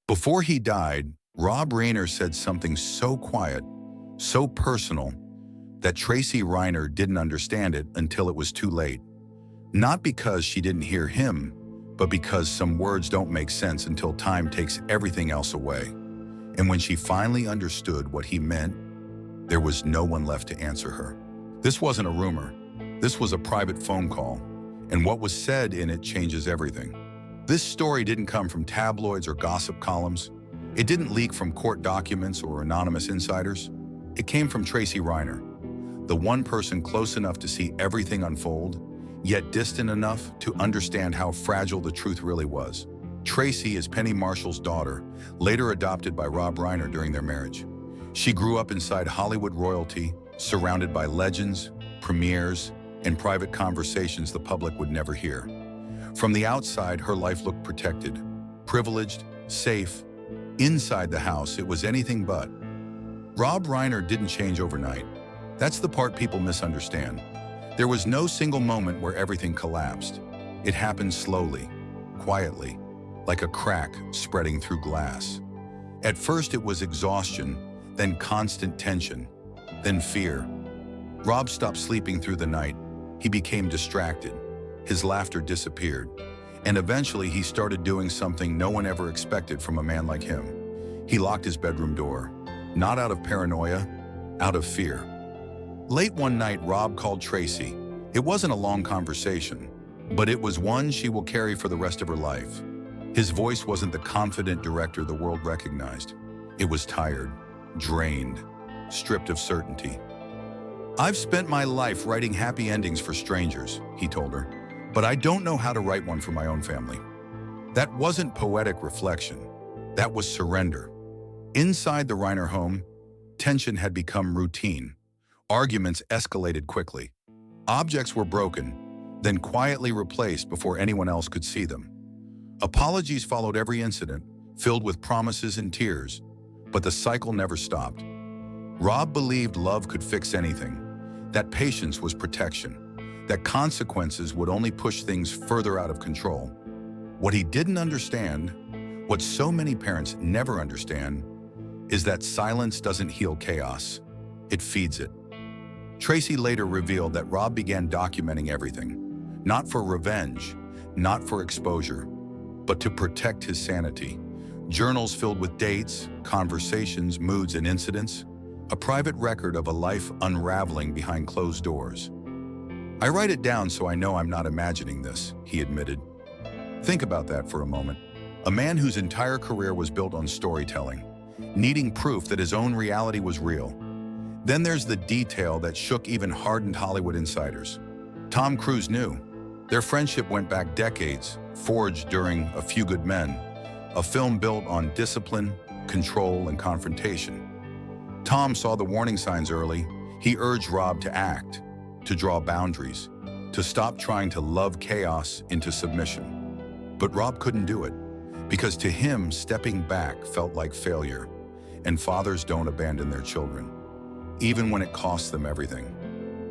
Before he died, Rob Reiner said something so quiet, so personal, that Tracy Reiner didn't understand it until it was too late. Not because she didn't hear him, but because some words don't make sense until time takes everything else away. And when she finally understood what he meant, there was no one left to answer her. This wasn't a rumor. This was a private phone call, and what was said in it changes everything. This story didn't come from tabloids or gossip columns. It didn't leak from court documents or anonymous insiders. It came from Tracy Reiner, the one person close enough to see everything unfold, yet distant enough to understand how fragile the truth really was. Tracy is Penny Marshall's daughter, later adopted by Rob Reiner during their marriage. She grew up inside Hollywood royalty, surrounded by legends, premieres, and private conversations the public would never hear. From the outside, her life looked protected, privileged, safe. Inside the house, it was anything but. Rob Reiner didn't change overnight. That's the part people misunderstand. There was no single moment where everything collapsed. It happened slowly, quietly, like a crack spreading through glass. At first it was exhaustion, then constant tension, then fear. Rob stopped sleeping through the night. He became distracted. His laughter disappeared. And eventually he started doing something no one ever expected from a man like him. He locked his bedroom door, not out of paranoia, out of fear. Late one night, Rob called Tracy. It wasn't a long conversation, but it was one she will carry for the rest of her life. His voice wasn't the confident director the world recognized. It was tired, drained, stripped of certainty. "I've spent my life writing happy endings for strangers," he told her, "but I don't know how to write one for my own family." That wasn't poetic reflection. That was surrender. Inside the Reiner home, tension had become routine. Arguments escalated quickly. Objects were broken, then quietly replaced before anyone else could see them. Apologies followed every incident, filled with promises and tears, but the cycle never stopped. Rob believed love could fix anything, that patience was protection, that consequences would only push things further out of control. What he didn't understand, what so many parents never understand, is that silence doesn't heal chaos, it feeds it. Tracy later revealed that Rob began documenting everything, not for revenge, not for exposure, but to protect his sanity. Journals filled with dates, conversations, moods, and incidents, a private record of a life unraveling behind closed doors. "I write it down so I know I'm not imagining this," he admitted. Think about that for a moment. A man whose entire career was built on storytelling, needing proof that his own reality was real. Then there's the detail that shook even hardened Hollywood insiders. Tom Cruise knew. Their friendship went back decades, forged during A Few Good Men, a film built on discipline, control, and confrontation. Tom saw the warning signs early. He urged Rob to act, to draw boundaries, to stop trying to love chaos into submission. But Rob couldn't do it, because to him, stepping back felt like failure, and fathers don't abandon their children, even when it costs them everything.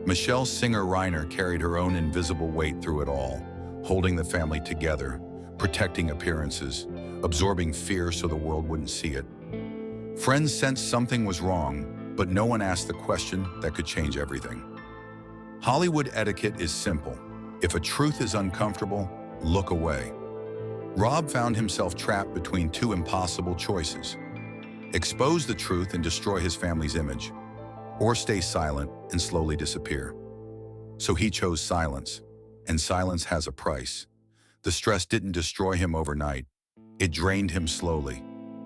Michelle Singer Reiner carried her own invisible weight through it all, holding the family together, protecting appearances, absorbing fear so the world wouldn't see it. Friends sensed something was wrong, but no one asked the question that could change everything. Hollywood etiquette is simple. If a truth is uncomfortable, look away. Rob found himself trapped between two impossible choices: expose the truth and destroy his family's image, or stay silent and slowly disappear. So he chose silence, and silence has a price. The stress didn't destroy him overnight. It drained him slowly,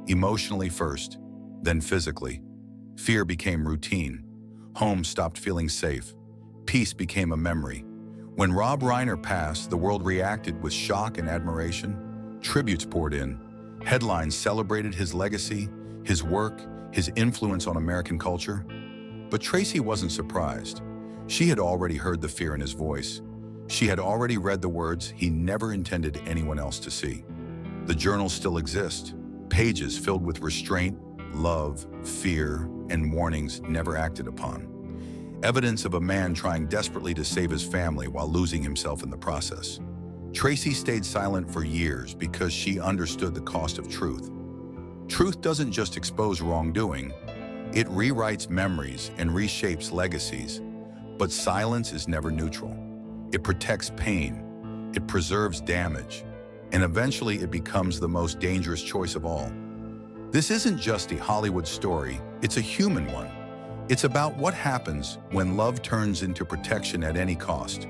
emotionally first, then physically. Fear became routine. Home stopped feeling safe. Peace became a memory. When Rob Reiner passed, the world reacted with shock and admiration. Tributes poured in. Headlines celebrated his legacy, his work, his influence on American culture. But Tracy wasn't surprised. She had already heard the fear in his voice. She had already read the words he never intended anyone else to see. The journals still exist, pages filled with restraint, love, fear, and warnings never acted upon. Evidence of a man trying desperately to save his family while losing himself in the process. Tracy stayed silent for years because she understood the cost of truth. Truth doesn't just expose wrongdoing, it rewrites memories and reshapes legacies. But silence is never neutral. It protects pain, it preserves damage, and eventually it becomes the most dangerous choice of all. This isn't just a Hollywood story, it's a human one. It's about what happens when love turns into protection at any cost,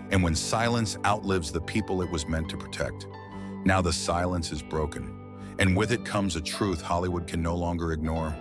and when silence outlives the people it was meant to protect. Now the silence is broken, and with it comes a truth Hollywood can no longer ignore.